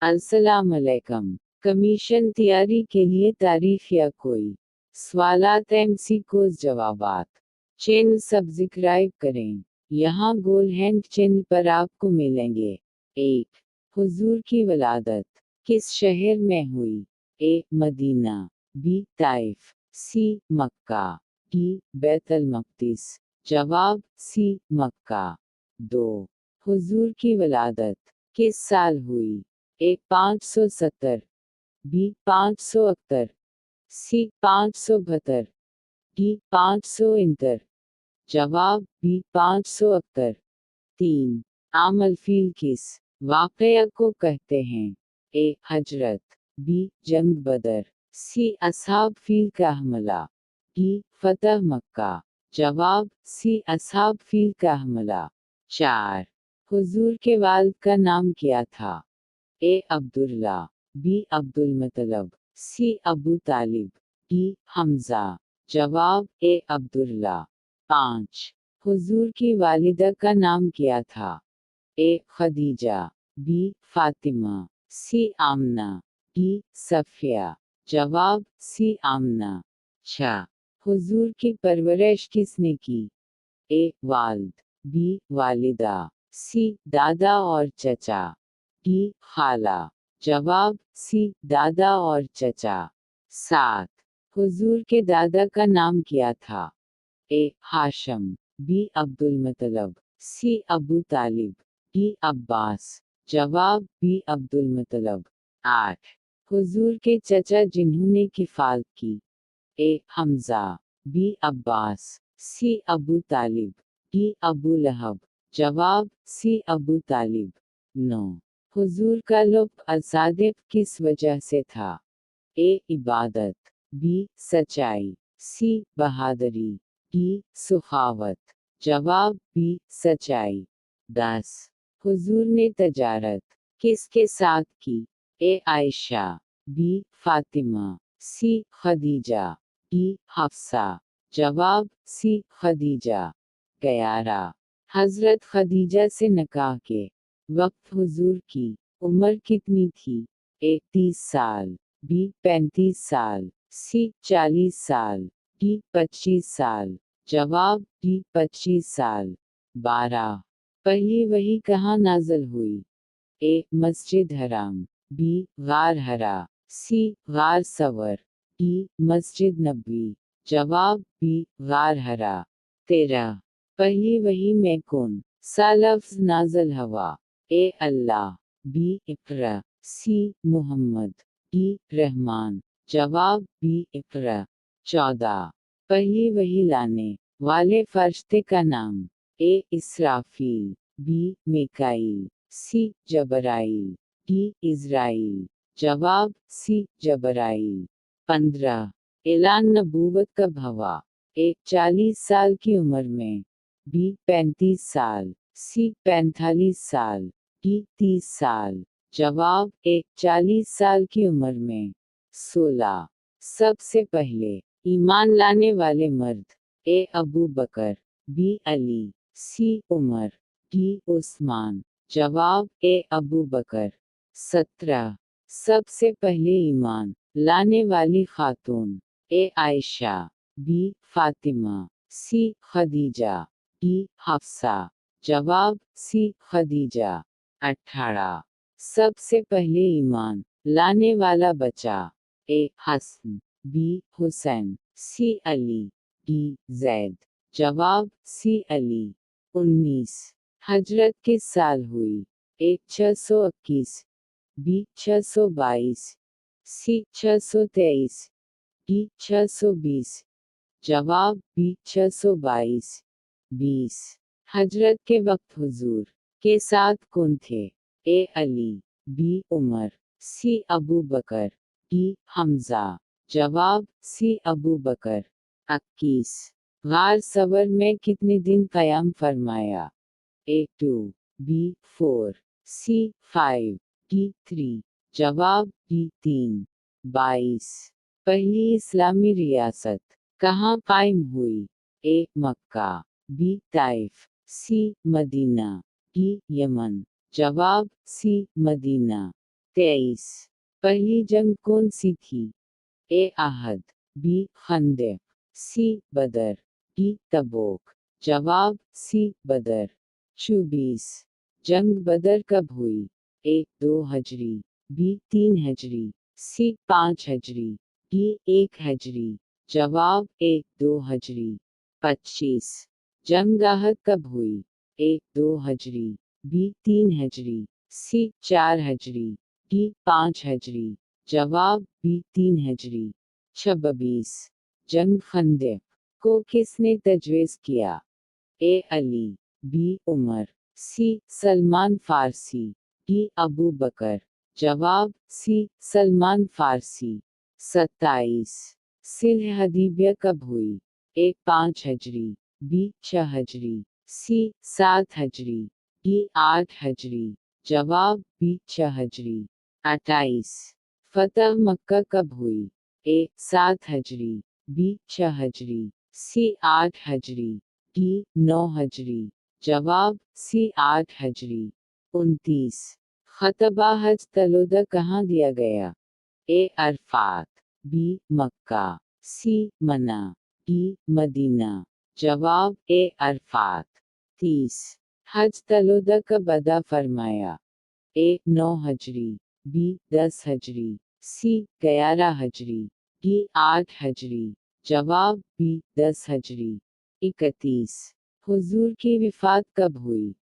अस्सलाम अलैकुम। कमीशन तैयारी के लिए तारीफ या कोई सवालात MCQs जवाबात। चैनल सब्सक्राइब करें। यहाँ गोल हैंड चैनल पर आपको मिलेंगे। 1. हुजूर की वलादत किस शहर में हुई? A. Medina, B. Taif, C. Mecca, D. Baitul Maqdis. जवाब सी. मक्का। 2. हुजूर की वलादत किस साल हुई? ए. 570, बी. 571, सी. 572, डी. 571। जवाब बी. 571। 3. आमल फील किस वाक़या को कहते हैं? ए. हजरत, बी. जंग बदर, सी. असहाब फील का हमला, डी. फतह मक्का। जवाब सी. असहाब फील का हमला। 4. हुजूर के वालिद का नाम क्या था? ए. अब्दुल्ला, बी. अब्दुल मतलब, सी. अबू तालिब, डी. हमजा। जवाब ए. अब्दुल्ला। 5. हुजूर की वालिदा का नाम क्या था? ए. खदीजा, बी. फातिमा, सी. आमना, डी. सफिया। जवाब सी. आमना। 6. हुजूर की परवरिश किसने की? ए. वालिद, बी. वालिदा, सी. दादा और चचा, डी. खाला। जवाब सी. दादा और चचा। 7. हुजूर के दादा का नाम क्या था? ए. हाशम, बी. अब्दुल मतलब, सी. अबू तालिब, डी. अब्बास। जवाब बी. अब्दुल मतलब। 8. हुजूर के चचा जिन्होंने किफ़ालत की? ए. हमजा, बी. अब्बास, सी. अबू तालिब, डी. अबू लहब। जवाब सी. अबू तालिब। 9. हुजूर का लुत्फ़ असादिक़ किस वजह से था? ए. इबादत, बी. सच्चाई, सी. बहादुरी, डी. सुखावत। जवाब बी. सच्चाई। 10. हुजूर ने तजारत किसके साथ की? ए. आयशा, बी. फातिमा, सी. खदीजा, डी. हफ्सा। जवाब सी. खदीजा। 11. हज़रत खदीजा से निकाह के वक्त हुजूर की उम्र कितनी थी? ए. 30 साल, बी. 35 साल, सी. 40 साल, डी. 25 साल। जवाब डी. 25 साल। 12. पहली वही कहाँ नाज़िल हुई? ए. मस्जिद हराम, बी. गार हरा, सी. गार सवर, डी. मस्जिद नबवी। जवाब बी. गार हरा। 13. पहली वही में कौन सा लफ्ज़ नाज़िल हुआ? ए. अल्लाह, बी. इक़रा, सी. मुहम्मद, डी. रहमान। जवाब बी. इक़रा। 14. पहली वही लाने वाले फरिश्ते का नाम? ए. इसराफील, बी. मिकाईल, सी. जबराईल, डी. इज़राईल। जवाब सी. जबराईल। 15. ऐलान नबूवत कब हुआ? ए. 40 साल की उम्र में, बी. 35 साल, सी. 45 साल, डी. 30 साल। जवाब ए. 40 साल की उम्र में। 16. सबसे पहले ईमान लाने वाले मर्द? ए. अबू बकर, बी. अली, सी. उमर, डी. उस्मान। जवाब ए. अबू बकर। 17. सबसे पहले ईमान लाने वाली खातून? ए. आयशा, बी. फातिमा, सी. खदीजा, डी. हफ्सा। जवाब सी. खदीजा। 18. सबसे पहले ईमान लाने वाला बच्चा? ए. हसन, बी. हुसैन, सी. अली, डी. जैद। जवाब सी. अली। 19. हजरत किस साल हुई? ए. 621, बी. 622, सी. 623, डी. 620। जवाब बी. 622। 20. हजरत के वक्त हुजूर के साथ कौन थे? ए. अली, बी. उमर, सी. अबू बकर, डी. हमजा। जवाब सी. अबू बकर। 21. गार सवर में कितने दिन क़याम फरमाया? ए. 2, बी. 4, सी. 5, डी. 3। जवाब डी. 3। 22. पहली इस्लामी रियासत कहाँ कायम हुई? A. Mecca, B. Taif, C. Medina, D. Yemen. जवाब सी. मदीना। 23 पहली जंग कौन सी थी? ए आहद, बी खंदक, सी बदर, डी तबूक। जवाब सी बदर। 24 जंग बदर कब हुई? ए 2 हजरी, बी 3 हजरी, सी 5 हजरी, डी 1 हजरी। जवाब ए 2 हजरी। 25 जंग आहद कब हुई? ए 2 हजरी, बी 3 हजरी, सी 4 हजरी, डी 5 हजरी। जवाब बी 3 हजरी। 26 जंग खंदक को किसने तजवीज़ किया? ए अली, बी उमर, सी सलमान फारसी, डी अबू बकर। जवाब सी सलमान फारसी। 27 सिल्ह हदीबिया कब हुई? ए 5 हजरी, बी 6 हजरी, सी 7 हजरी, डी 8 हजरी। जवाब बी 6 हजरी। 28 फतह मक्का कब हुई? ए 7 हजरी, बी 6 हजरी, सी 8 हजरी, डी 9 हजरी। जवाब सी 8 हजरी। 29 खतबा हज तलोदा कहाँ दिया गया? ए अरफात, बी मक्का, सी मना, डी मदीना। जवाब ए अरफात। 30 हज तलोदा कब अदा फरमाया? ए 9 हजरी, बी 10 हजरी, सी 11 हजरी, डी 8 हजरी। जवाब बी 10 हजरी। 31 हुजूर की विफात कब हुई?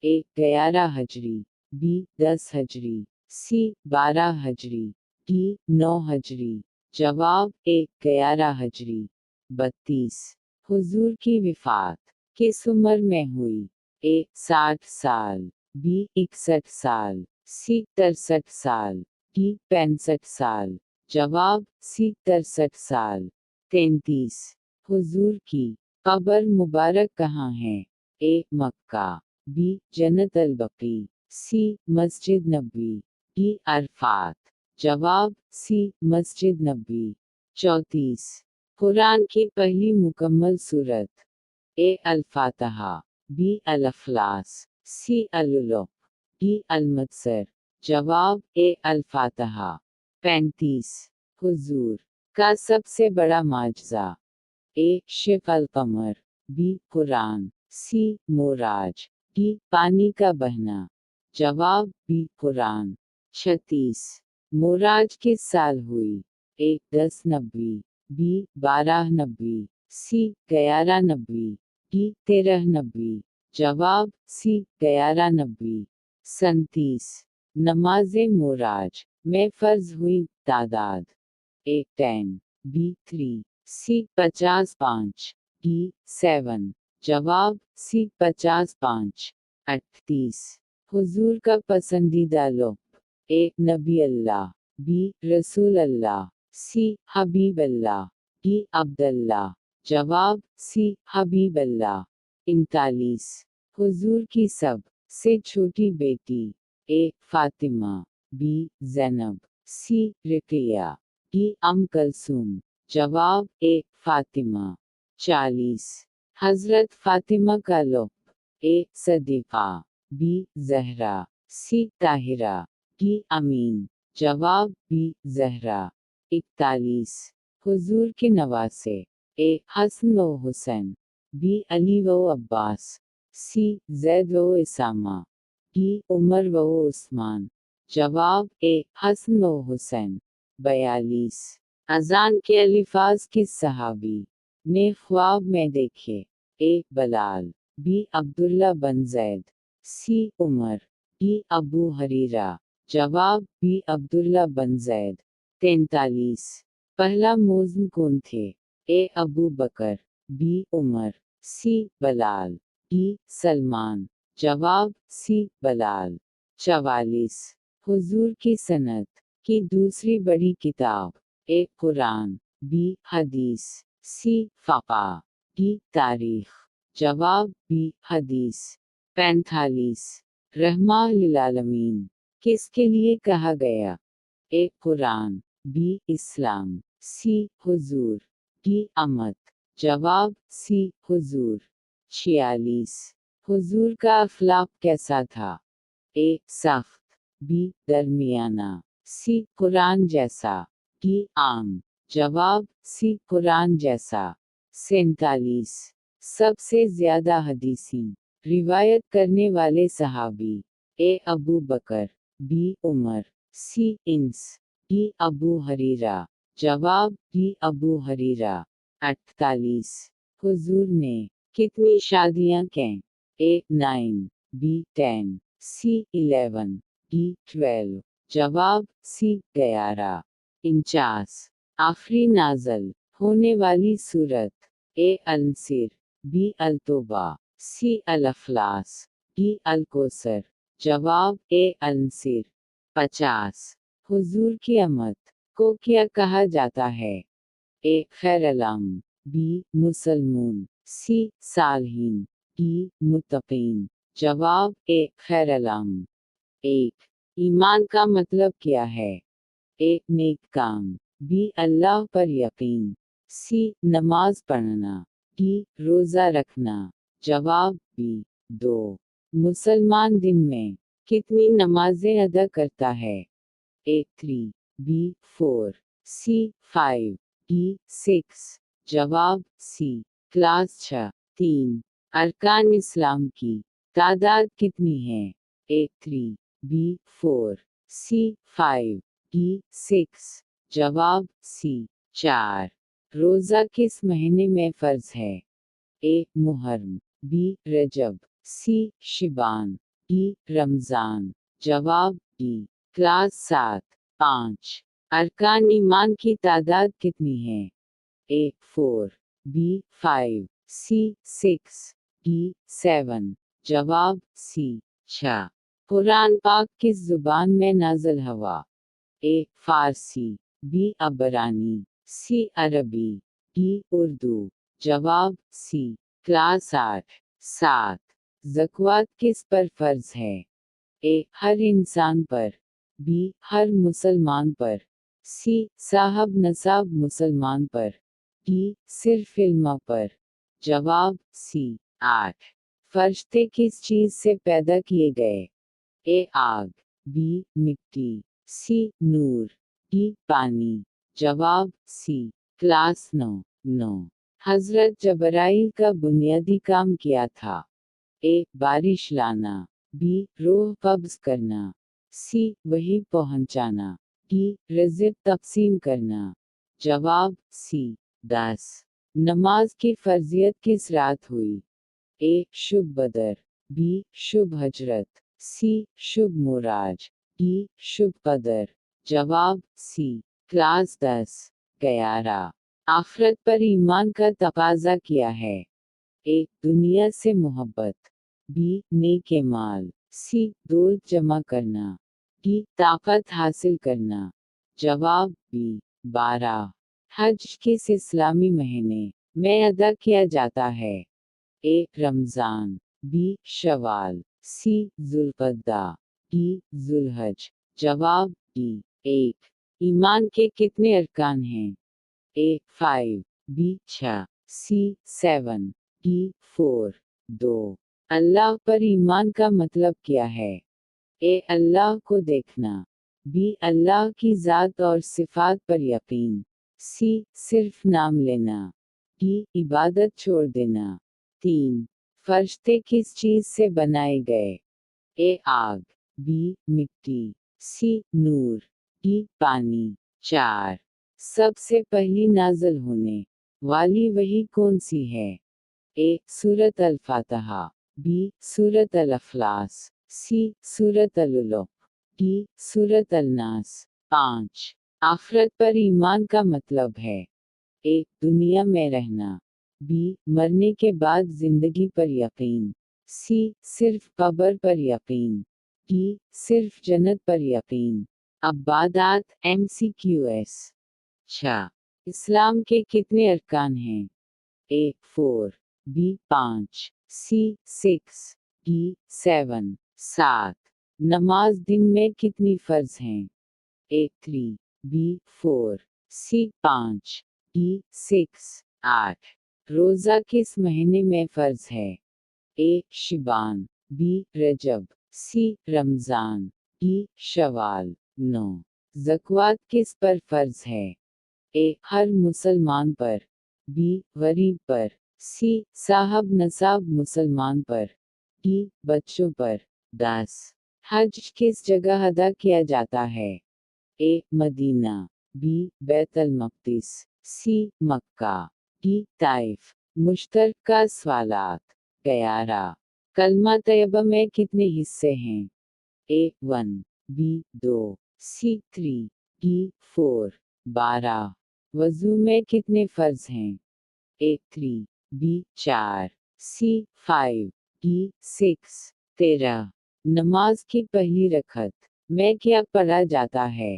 ए 11 हजरी, बी 10 हजरी, सी 12 हजरी, डी 9 हजरी। जवाब ए 11 हजरी। 32 हुजूर की विफात किस उम्र में हुई? ए 60 साल, बी 61 साल, सी 63 साल, डी 65 साल। जवाब सी 63 साल। 33 हुजूर की कब्र मुबारक कहाँ है? ए मक्का, बी जन्नत अल बकी, सी मस्जिद नबी, डी अरफात। जवाब सी मस्जिद नबी। 34 कुरान की पहली मुकम्मल सूरत? ए अल फातहा, बी अल अखलास, सी अल उलुक, डी अल मुदस्सिर। जवाब ए अल फातहा। 35 हुजूर का सबसे बड़ा माजज़ा? ए शिफ अल कमर, बी कुरान, सी मोराज, डी पानी का बहना। जवाब बी कुरान। 36 मोराज किस साल हुई? ए 10 नबी, बी 12 नबी, सी 11 नबी, डी 13 नबी। जवाब सी 11 नबी। 37 नमाज़े मोराज में फ़र्ज हुई तादाद? ए 10, बी 3, सी 55, डी 7। जवाब सी 55। 38 हुजूर का पसंदीदा लुक़्ब? ए नबी अल्लाह, बी रसूल अल्लाह, सी हबीब अल्लाह, डी अब्दुल्लाह। जवाब सी हबीब अल्लाह। 39 हुजूर की सब से छोटी बेटी? ए फातिमा, बी ज़ैनब, सी रुक़िया, डी कलसूम। जवाब ए फातिमा। 40 हज़रत फातिमा का लुक़्ब? ए सदीक़ा, बी ज़हरा, सी ताहिरा, डी अमीन। जवाब बी ज़हरा। 41 हुजूर के नवासे? ए हसन व हुसैन, बी अली व अब्बास, सी ज़ैद व इसामा, डी उमर व उस्मान। जवाब ए हसन व हुसैन। 42 अज़ान के अलिफाज किस सहाबी ने ख्वाब में देखे? ए बलाल, बी अब्दुल्ला बन ज़ैद, सी उमर, डी अबू हरीरा। जवाब बी अब्दुल्ला बन ज़ैद। 43 पहला मुअज़्ज़िन कौन थे? ए अबू बकर, बी उमर, सी बलाल, डी सलमान। जवाब सी बलाल। 44 हुजूर की सनत की दूसरी बड़ी किताब? ए कुरान, बी हदीस, सी फ़क़ा, डी तारीख़। जवाब बी हदीस। 45 रहमा लिल आलमीन किसके लिए कहा गया? ए कुरान, बी इस्लाम, सी हुजूर, डी अमत। जवाब सी हुजूर। 46 हुजूर का अखलाक कैसा था? ए सख्त, बी दरमियाना, सी कुरान जैसा, डी आम। जवाब सी कुरान जैसा। 47 सबसे ज्यादा हदीसी रिवायत करने वाले सहाबी। ए अबू बकर, बी उमर, सी इन्स, डी अबू हरीरा। जवाब डी अबू हरीरा। 48 हुजूर ने कितनी शादियां कीं? ए 9, बी 10, सी 11, डी 12। जवाब सी 11। 49 आखिरी नाज़ल होने वाली सूरत। ए अनसीर, बी अल-तौबा, सी अल-अखलास, डी अल-कौसर। जवाब ए अनसीर। 50 हुजूर की आमद को क्या कहा जाता है? ए खैरलाम, बी मुसलमून, सी सालहीन, डी मुत्तकीन। जवाब ए खैरलाम। 1 ईमान का मतलब क्या है? ए नेक काम, बी अल्लाह पर यकीन, सी नमाज पढ़ना, डी रोज़ा रखना। जवाब बी 2 मुसलमान दिन में कितनी नमाजें अदा करता है? ए 3, बी 4, सी 5, डी 6। जवाब सी क्लास 6। 3 अरकान इस्लाम की तादाद कितनी है? ए 3, बी 4, सी 5, डी 6। जवाब सी 4। रोज़ा किस महीने में फ़र्ज़ है? ए मुहर्रम, बी रजब, सी शिबान, डी रमज़ान। जवाब डी क्लास 7। 5 अरकान ईमान की तादाद कितनी है? ए 4, बी 5, सी 6, डी 7। जवाब सी 6। कुरान पाक किस ज़ुबान में नाज़िल हुआ? ए फ़ारसी, बी अबरानी, सी अरबी, डी उर्दू। जवाब सी क्लास 8। 7 ज़कात किस पर फ़र्ज़ है? ए हर इंसान पर, बी हर मुसलमान पर, सी साहब नसाब मुसलमान पर, डी सिर्फ इल्मा पर। जवाब सी 8। फरिश्ते किस चीज़ से पैदा किए गए? ए आग, बी मिट्टी, सी नूर, डी पानी। जवाब सी क्लास 9। 9 हज़रत जबराइल का बुनियादी काम क्या था? ए बारिश लाना, बी रूह कब्ज़ करना, सी वही पहुंचाना, डी रिज़्क़ तक़सीम करना। जवाब सी 10 नमाज की फ़र्ज़ियत किस रात हुई? ए शुभ बदर, बी शुभ हजरत, सी शुभ मुराज, डी शुभ कदर। जवाब सी क्लास 10। 11 आखिरत पर ईमान का तकाज़ा क्या है? ए दुनिया से मोहब्बत, बी नेक माल, सी दौलत जमा करना, डी ताकत हासिल करना। जवाब बी 12 हज किस इस्लामी महीने में अदा किया जाता है? ए रमज़ान, बी शवाल, सी ज़ुल्क़अदा, डी ज़ुल्हज। जवाब डी 1 ईमान के कितने अरकान हैं? ए 5, बी 6, सी 7, डी 4। 2 अल्लाह पर ईमान का मतलब क्या है? ए अल्लाह को देखना, बी अल्लाह की ज़ात और सिफ़ात पर यकीन, सी सिर्फ नाम लेना, डी इबादत छोड़ देना। 3 फरिश्ते किस चीज़ से बनाए गए? ए आग, बी मिट्टी, सी नूर, डी पानी। 4 सबसे पहली नाज़िल होने वाली वही कौन सी है? ए सूरत अल-फातिहा, बी सूरत अल-अखलास, सी सूरत अल-उलूक, डी सूरत अल-नास। 5 आखिरत पर ईमान का मतलब है? ए दुनिया में रहना, बी मरने के बाद जिंदगी पर यकीन, सी सिर्फ कब्र पर यकीन, डी सिर्फ जन्नत पर यकीन। अब्बादात MCQS। 6 इस्लाम के कितने अरकान हैं? ए 4, बी 5, सी 6, डी 7। 7 नमाज दिन में कितनी फ़र्ज़ हैं? ए 3, बी 4, सी 5, डी 6। 8 रोज़ा किस महीने में फ़र्ज़ है? ए शिबान, बी रजब, सी रमज़ान, डी शवाल। 9 ज़कात किस पर फ़र्ज़ है? ए हर मुसलमान पर, बी गरीब पर, सी साहब नसाब मुसलमान पर, डी बच्चों पर। 10 हज किस जगह अदा किया जाता है? ए मदीना, बी बैतुल मक़दिस, सी मक्का, डी ताइफ। मुश्तरका सवालात। 11 कलमा तैयबा में कितने हिस्से हैं? ए 1, बी 2, सी 3, डी 4। 12 वज़ू में कितने फ़र्ज़ हैं? ए 3, बी 4, सी 5, डी 6। 13 नमाज की पहली रकअत में क्या पढ़ा जाता है?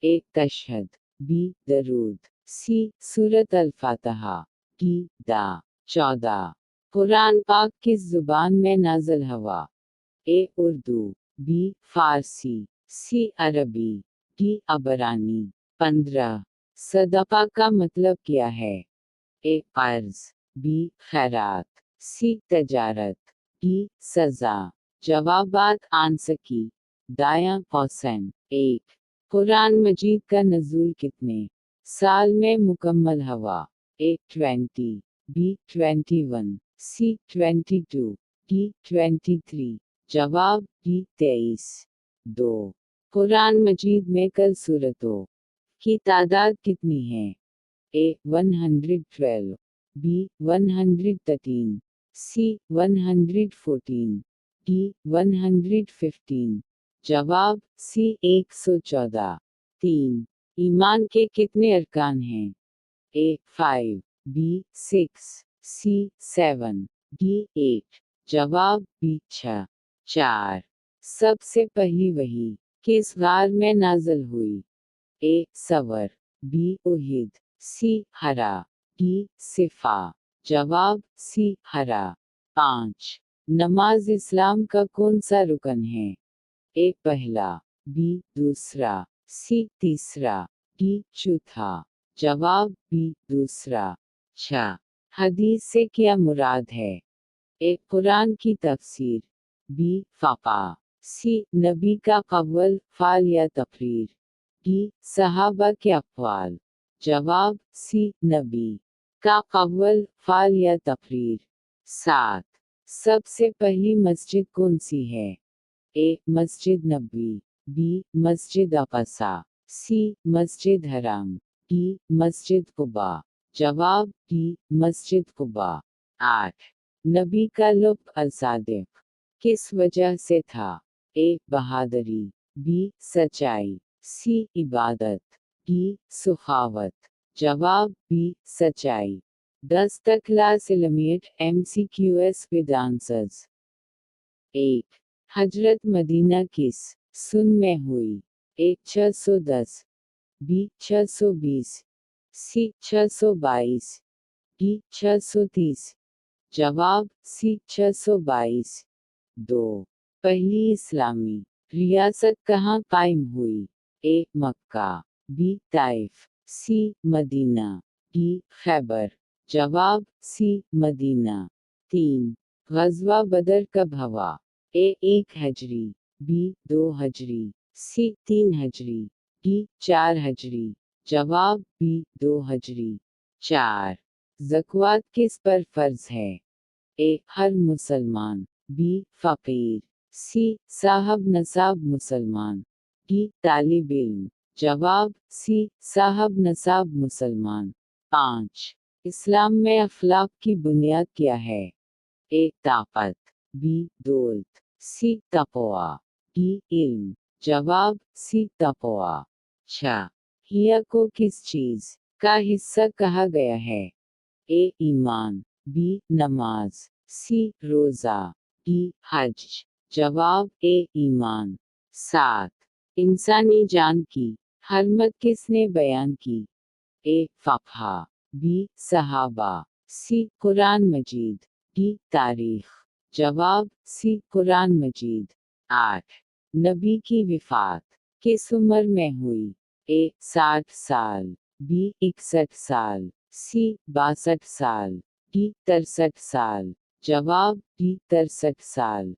ए तशहद, बी दरूद, सी सूरत अल-फातिहा, डी दा। 14 कुरान पाक किस ज़ुबान में नाज़िल हुआ? ए उर्दू, बी फ़ारसी, सी अरबी, डी अबरानी। 15 सदक़ा का मतलब क्या है? ए क़र्ज़, बी खैरात, सी तजारत, डी सज़ा। जवाबात आंसर की दायां कौसैन। 1 कुरान मजीद का नज़ूल कितने साल में मुकम्मल हुआ? ए 20, बी 21, सी 22, डी 23। जवाब डी 23। 2 कुरान मजीद में कल सूरतों की तादाद कितनी है? ए 112, बी 113, सी 114, डी 115। जवाब सी 114। 3 ईमान के कितने अरकान हैं? ए 5, बी 6, सी 7, डी 8। जवाब बी 6। 4 सबसे पहली वही किस गार में नाज़िल हुई? ए सवर, बी उहिद, सी हरा, डी सिफा। जवाब सी हरा। 5 नमाज इस्लाम का कौन सा रुकन है? ए पहला, बी दूसरा, सी तीसरा, डी चौथा। जवाब बी दूसरा। 6 हदीस से क्या मुराद है? ए कुरान की तफसीर, बी फ़क़ा, सी नबी का कव्ल फ़ाल या तक़रीर, डी सहाबा के अक़वाल। जवाब सी नबी का कव्ल फ़ाल या तक़रीर। 7 सबसे पहली मस्जिद कौन सी है? ए मस्जिद नबी, बी मस्जिद अक़सा, सी मस्जिद हराम, डी मस्जिद कुबा। जवाब डी मस्जिद कुबा। 8 नबी का लुत्फ़ अल-सादिक़ किस वजह से था? ए बहादुरी, बी सच्चाई, सी इबादत, डी सुखावत। जवाब बी सच्चाई। 10 तक class इलमियट MCQs with answers. 1 Hazrat Medina किस सन में हुई? ए 610, बी 620, सी 622, डी 630। जवाब सी 622। 2 पहली इस्लामी रियासत कहाँ कायम हुई? A Mecca, B Taif, C Medina, D Khyber. जवाब सी मदीना। 3 ग़ज़वा बदर कब हुआ? ए 1 हजरी, बी 2 हजरी, सी 3 हजरी, डी 4 हजरी। जवाब बी 2 हजरी। 4 ज़कात किस पर फ़र्ज़ है? ए हर मुसलमान, बी फ़कीर, सी साहब नसाब मुसलमान, डी तालिब इल्म। जवाब सी साहब नसाब मुसलमान। 5 इस्लाम में अखलाक की बुनियाद क्या है? ए ताकत, बी दौलत, सी तक़वा, डी इल्म। जवाब सी तक़वा। 6 हिया को किस चीज़ का हिस्सा कहा गया है? ए ईमान, बी नमाज, सी रोज़ा, डी हज। जवाब ए ईमान। 7 इंसानी जान की हरमत किसने बयान की? ए फ़क़हा, बी सहाबा, सी कुरान मजीद, डी तारीख़। जवाब सी कुरान मजीद। 8 नबी की विफ़ात किस उम्र में हुई? ए 60 साल, बी 61 साल, सी 62 साल, डी 63 साल। जवाब डी 63 साल।